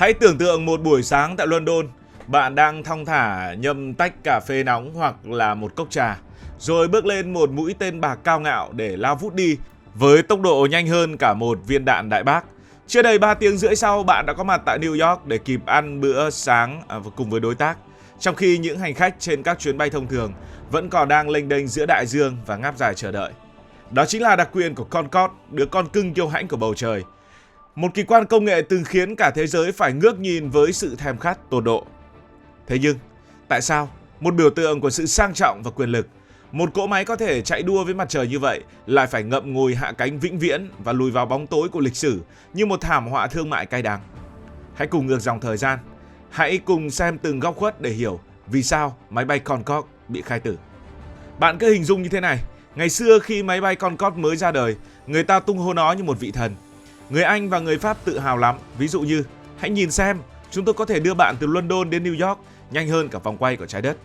Hãy tưởng tượng một buổi sáng tại London, bạn đang thong thả nhâm tách cà phê nóng hoặc là một cốc trà, rồi bước lên một mũi tên bạc cao ngạo để lao vút đi với tốc độ nhanh hơn cả một viên đạn đại bác. Chưa đầy 3 tiếng rưỡi sau, bạn đã có mặt tại New York để kịp ăn bữa sáng cùng với đối tác, trong khi những hành khách trên các chuyến bay thông thường vẫn còn đang lênh đênh giữa đại dương và ngáp dài chờ đợi. Đó chính là đặc quyền của Concorde, đứa con cưng kiêu hãnh của bầu trời. Một kỳ quan công nghệ từng khiến cả thế giới phải ngước nhìn với sự thèm khát tột độ. Thế nhưng, tại sao một biểu tượng của sự sang trọng và quyền lực, một cỗ máy có thể chạy đua với mặt trời như vậy lại phải ngậm ngùi hạ cánh vĩnh viễn và lùi vào bóng tối của lịch sử như một thảm họa thương mại cay đắng? Hãy cùng ngược dòng thời gian, hãy cùng xem từng góc khuất để hiểu vì sao máy bay Concorde bị khai tử. Bạn cứ hình dung như thế này, ngày xưa khi máy bay Concorde mới ra đời, người ta tung hô nó như một vị thần. Người Anh và người Pháp tự hào lắm, ví dụ như: hãy nhìn xem, chúng tôi có thể đưa bạn từ London đến New York nhanh hơn cả vòng quay của trái đất.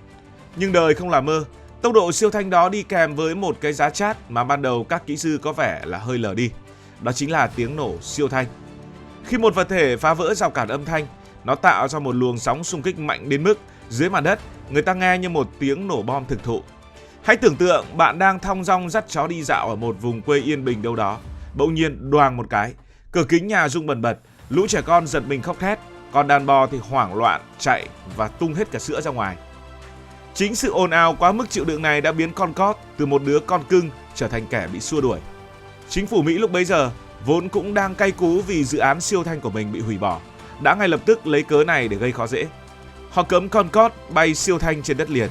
Nhưng đời không là mơ, tốc độ siêu thanh đó đi kèm với một cái giá chát mà ban đầu các kỹ sư có vẻ là hơi lờ đi. Đó chính là tiếng nổ siêu thanh. Khi một vật thể phá vỡ rào cản âm thanh, nó tạo ra một luồng sóng xung kích mạnh đến mức dưới mặt đất người ta nghe như một tiếng nổ bom thực thụ. Hãy tưởng tượng bạn đang thong dong dắt chó đi dạo ở một vùng quê yên bình đâu đó. Bỗng nhiên đoàng một cái, cửa kính nhà rung bần bật, lũ trẻ con giật mình khóc thét, còn đàn bò thì hoảng loạn chạy và tung hết cả sữa ra ngoài. Chính sự ồn ào quá mức chịu đựng này đã biến Concorde từ một đứa con cưng trở thành kẻ bị xua đuổi. Chính phủ Mỹ lúc bấy giờ vốn cũng đang cay cú vì dự án siêu thanh của mình bị hủy bỏ, đã ngay lập tức lấy cớ này để gây khó dễ. Họ cấm Concorde bay siêu thanh trên đất liền.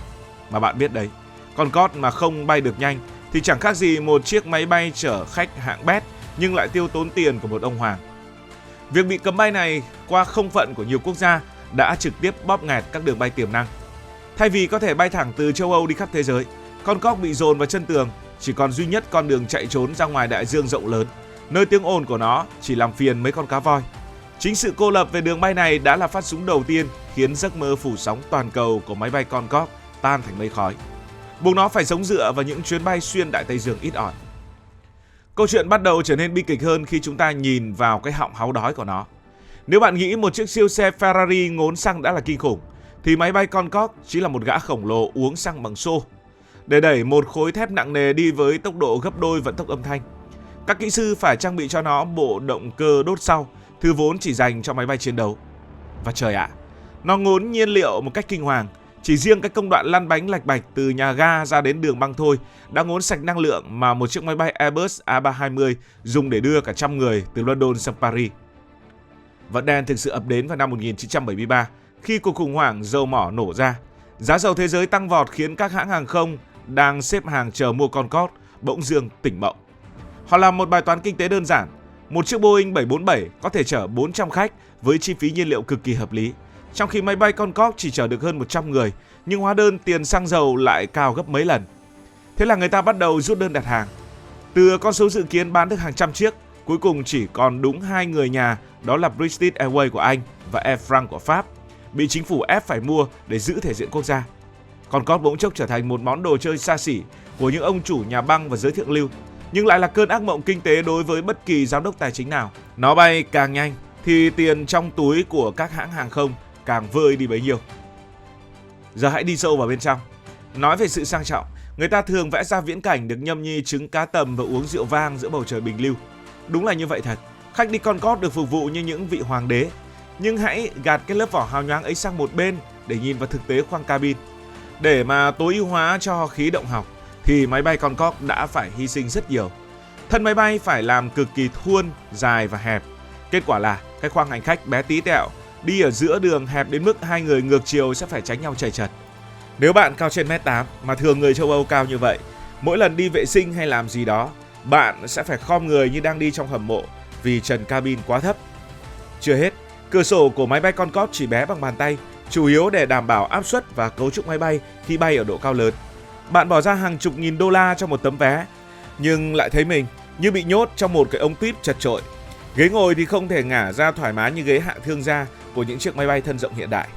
Mà bạn biết đấy, Concorde mà không bay được nhanh thì chẳng khác gì một chiếc máy bay chở khách hạng bét nhưng lại tiêu tốn tiền của một ông hoàng. Việc bị cấm bay này qua không phận của nhiều quốc gia đã trực tiếp bóp nghẹt các đường bay tiềm năng. Thay vì có thể bay thẳng từ châu Âu đi khắp thế giới, Concorde bị dồn vào chân tường, chỉ còn duy nhất con đường chạy trốn ra ngoài đại dương rộng lớn, nơi tiếng ồn của nó chỉ làm phiền mấy con cá voi. Chính sự cô lập về đường bay này đã là phát súng đầu tiên khiến giấc mơ phủ sóng toàn cầu của máy bay Concorde tan thành mây khói, buộc nó phải sống dựa vào những chuyến bay xuyên Đại Tây Dương ít ỏi. Câu chuyện bắt đầu trở nên bi kịch hơn khi chúng ta nhìn vào cái họng háu đói của nó. Nếu bạn nghĩ một chiếc siêu xe Ferrari ngốn xăng đã là kinh khủng, thì máy bay Concorde chỉ là một gã khổng lồ uống xăng bằng xô. Để đẩy một khối thép nặng nề đi với tốc độ gấp đôi vận tốc âm thanh, các kỹ sư phải trang bị cho nó bộ động cơ đốt sau, thứ vốn chỉ dành cho máy bay chiến đấu. Và trời ạ, nó ngốn nhiên liệu một cách kinh hoàng. Chỉ riêng cái công đoạn lăn bánh lạch bạch từ nhà ga ra đến đường băng thôi đã ngốn sạch năng lượng mà một chiếc máy bay Airbus A320 dùng để đưa cả trăm người từ London sang Paris. Vận đen thực sự ập đến vào năm 1973 khi cuộc khủng hoảng dầu mỏ nổ ra. Giá dầu thế giới tăng vọt khiến các hãng hàng không đang xếp hàng chờ mua Concorde bỗng dưng tỉnh mộng. Họ làm một bài toán kinh tế đơn giản. Một chiếc Boeing 747 có thể chở 400 khách với chi phí nhiên liệu cực kỳ hợp lý, trong khi máy bay Concorde chỉ chở được hơn 100 người, nhưng hóa đơn tiền xăng dầu lại cao gấp mấy lần. Thế là người ta bắt đầu rút đơn đặt hàng. Từ con số dự kiến bán được hàng trăm chiếc, cuối cùng chỉ còn đúng 2 người nhà, đó là British Airways của Anh và Air France của Pháp, bị chính phủ ép phải mua để giữ thể diện quốc gia. Concorde bỗng chốc trở thành một món đồ chơi xa xỉ của những ông chủ nhà băng và giới thượng lưu, nhưng lại là cơn ác mộng kinh tế đối với bất kỳ giám đốc tài chính nào. Nó bay càng nhanh thì tiền trong túi của các hãng hàng không càng vơi đi bấy nhiêu. Giờ hãy đi sâu vào bên trong. Nói về sự sang trọng, người ta thường vẽ ra viễn cảnh được nhâm nhi trứng cá tầm và uống rượu vang giữa bầu trời bình lưu. Đúng là như vậy thật, khách đi Concorde được phục vụ như những vị hoàng đế. Nhưng hãy gạt cái lớp vỏ hào nhoáng ấy sang một bên để nhìn vào thực tế khoang cabin. Để mà tối ưu hóa cho khí động học thì máy bay Concorde đã phải hy sinh rất nhiều. Thân máy bay phải làm cực kỳ thuôn, dài và hẹp. Kết quả là cái khoang hành khách bé tí tẹo, đi ở giữa đường hẹp đến mức hai người ngược chiều sẽ phải tránh nhau chầy chật. Nếu bạn cao trên 1m8 mà thường người châu Âu cao như vậy, mỗi lần đi vệ sinh hay làm gì đó, bạn sẽ phải khom người như đang đi trong hầm mộ vì trần cabin quá thấp. Chưa hết, cửa sổ của máy bay Concorde chỉ bé bằng bàn tay, chủ yếu để đảm bảo áp suất và cấu trúc máy bay khi bay ở độ cao lớn. Bạn bỏ ra hàng chục nghìn đô la cho một tấm vé, nhưng lại thấy mình như bị nhốt trong một cái ống tuyếp chật chội. Ghế ngồi thì không thể ngả ra thoải mái như ghế hạng thương gia của những chiếc máy bay thân rộng hiện đại.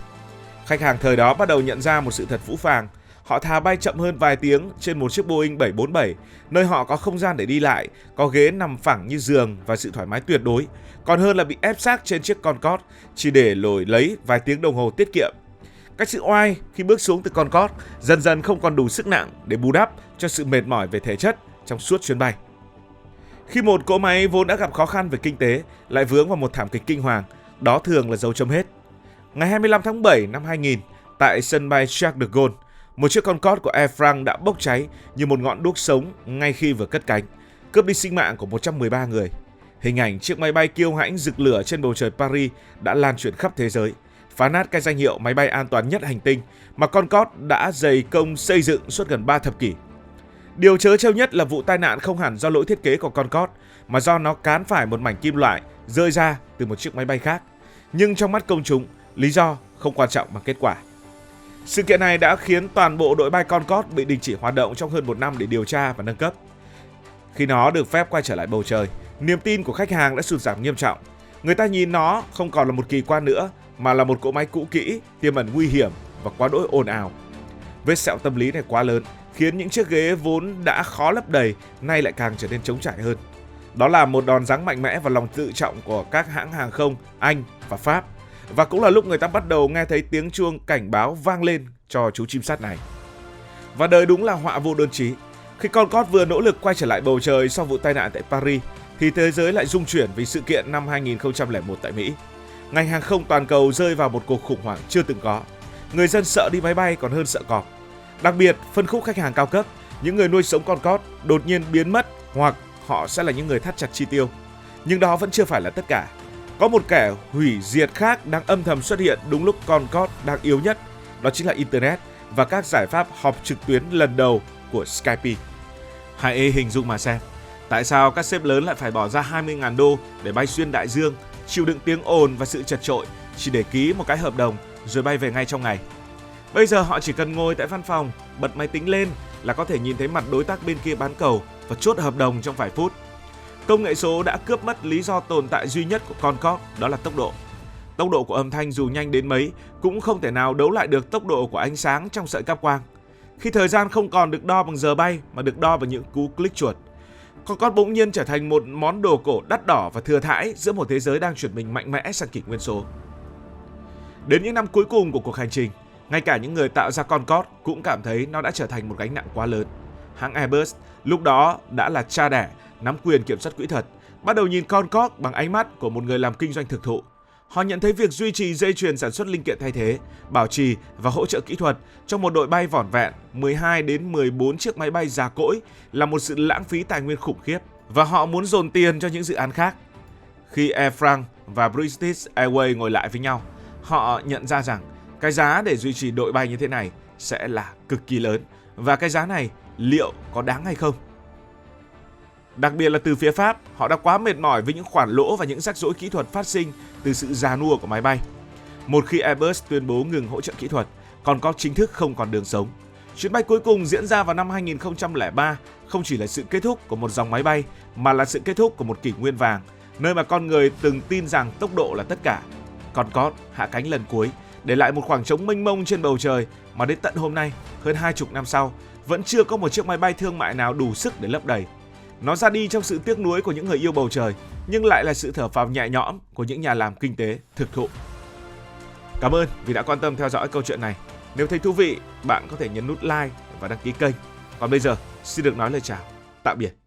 Khách hàng thời đó bắt đầu nhận ra một sự thật phũ phàng. Họ thà bay chậm hơn vài tiếng trên một chiếc Boeing 747, nơi họ có không gian để đi lại, có ghế nằm phẳng như giường và sự thoải mái tuyệt đối, còn hơn là bị ép xác trên chiếc Concorde chỉ để lồi lấy vài tiếng đồng hồ tiết kiệm. Cách sự oai khi bước xuống từ Concorde dần dần không còn đủ sức nặng để bù đắp cho sự mệt mỏi về thể chất trong suốt chuyến bay. Khi một cỗ máy vốn đã gặp khó khăn về kinh tế lại vướng vào một thảm kịch kinh hoàng, đó thường là dấu chấm hết. Ngày 25 tháng 7 năm 2000, tại sân bay Charles de Gaulle, một chiếc Concorde của Air France đã bốc cháy như một ngọn đuốc sống ngay khi vừa cất cánh, cướp đi sinh mạng của 113 người. Hình ảnh chiếc máy bay kiêu hãnh rực lửa trên bầu trời Paris đã lan truyền khắp thế giới, phá nát cái danh hiệu máy bay an toàn nhất hành tinh mà Concorde đã dày công xây dựng suốt gần 3 thập kỷ. Điều trớ trêu nhất là vụ tai nạn không hẳn do lỗi thiết kế của Concorde, mà do nó cán phải một mảnh kim loại rơi ra từ một chiếc máy bay khác. Nhưng trong mắt công chúng, lý do không quan trọng bằng kết quả. Sự kiện này đã khiến toàn bộ đội bay Concorde bị đình chỉ hoạt động trong hơn 1 năm để điều tra và nâng cấp. Khi nó được phép quay trở lại bầu trời, niềm tin của khách hàng đã sụt giảm nghiêm trọng. Người ta nhìn nó không còn là một kỳ quan nữa, mà là một cỗ máy cũ kỹ, tiềm ẩn nguy hiểm và quá đỗi ồn ào. Vết sẹo tâm lý này quá lớn, khiến những chiếc ghế vốn đã khó lấp đầy nay lại càng trở nên trống trải hơn. Đó là một đòn giáng mạnh mẽ vào lòng tự trọng của các hãng hàng không Anh và Pháp, và cũng là lúc người ta bắt đầu nghe thấy tiếng chuông cảnh báo vang lên cho chú chim sắt này. Và đời đúng là họa vô đơn chí. Khi Concorde vừa nỗ lực quay trở lại bầu trời sau vụ tai nạn tại Paris, thì thế giới lại rung chuyển vì sự kiện năm 2001 tại Mỹ. Ngành hàng không toàn cầu rơi vào một cuộc khủng hoảng chưa từng có. Người dân sợ đi máy bay còn hơn sợ cọp. Đặc biệt, phân khúc khách hàng cao cấp, những người nuôi sống Concorde đột nhiên biến mất, hoặc họ sẽ là những người thắt chặt chi tiêu. Nhưng đó vẫn chưa phải là tất cả. Có một kẻ hủy diệt khác đang âm thầm xuất hiện đúng lúc Concorde đang yếu nhất, đó chính là Internet và các giải pháp họp trực tuyến lần đầu của Skype. Hãy hình dung mà xem, tại sao các sếp lớn lại phải bỏ ra 20.000 đô để bay xuyên đại dương, chịu đựng tiếng ồn và sự chật chội chỉ để ký một cái hợp đồng rồi bay về ngay trong ngày. Bây giờ họ chỉ cần ngồi tại văn phòng, bật máy tính lên là có thể nhìn thấy mặt đối tác bên kia bán cầu và chốt hợp đồng trong vài phút. Công nghệ số đã cướp mất lý do tồn tại duy nhất của Concorde, đó là tốc độ. Tốc độ của âm thanh dù nhanh đến mấy cũng không thể nào đấu lại được tốc độ của ánh sáng trong sợi cáp quang. Khi thời gian không còn được đo bằng giờ bay mà được đo bằng những cú click chuột, Concorde bỗng nhiên trở thành một món đồ cổ đắt đỏ và thừa thãi giữa một thế giới đang chuyển mình mạnh mẽ sang kỷ nguyên số. Đến những năm cuối cùng của cuộc hành trình, ngay cả những người tạo ra Concorde cũng cảm thấy nó đã trở thành một gánh nặng quá lớn. Hãng Airbus lúc đó đã là cha đẻ, nắm quyền kiểm soát kỹ thuật, bắt đầu nhìn Concorde bằng ánh mắt của một người làm kinh doanh thực thụ. Họ nhận thấy việc duy trì dây chuyền sản xuất linh kiện thay thế, bảo trì và hỗ trợ kỹ thuật trong một đội bay vỏn vẹn 12 đến 14 chiếc máy bay già cỗi là một sự lãng phí tài nguyên khủng khiếp, và họ muốn dồn tiền cho những dự án khác. Khi Air France và British Airways ngồi lại với nhau, họ nhận ra rằng cái giá để duy trì đội bay như thế này sẽ là cực kỳ lớn, và cái giá này liệu có đáng hay không? Đặc biệt là từ phía Pháp, họ đã quá mệt mỏi với những khoản lỗ và những rắc rối kỹ thuật phát sinh từ sự già nua của máy bay. Một khi Airbus tuyên bố ngừng hỗ trợ kỹ thuật, Concorde chính thức không còn đường sống. Chuyến bay cuối cùng diễn ra vào năm 2003 không chỉ là sự kết thúc của một dòng máy bay, mà là sự kết thúc của một kỷ nguyên vàng, nơi mà con người từng tin rằng tốc độ là tất cả. Concorde hạ cánh lần cuối, để lại một khoảng trống mênh mông trên bầu trời mà đến tận hôm nay, hơn 20 năm sau, vẫn chưa có một chiếc máy bay thương mại nào đủ sức để lấp đầy. Nó ra đi trong sự tiếc nuối của những người yêu bầu trời, nhưng lại là sự thở phào nhẹ nhõm của những nhà làm kinh tế thực thụ. Cảm ơn vì đã quan tâm theo dõi câu chuyện này. Nếu thấy thú vị, bạn có thể nhấn nút like và đăng ký kênh. Còn bây giờ, xin được nói lời chào, tạm biệt.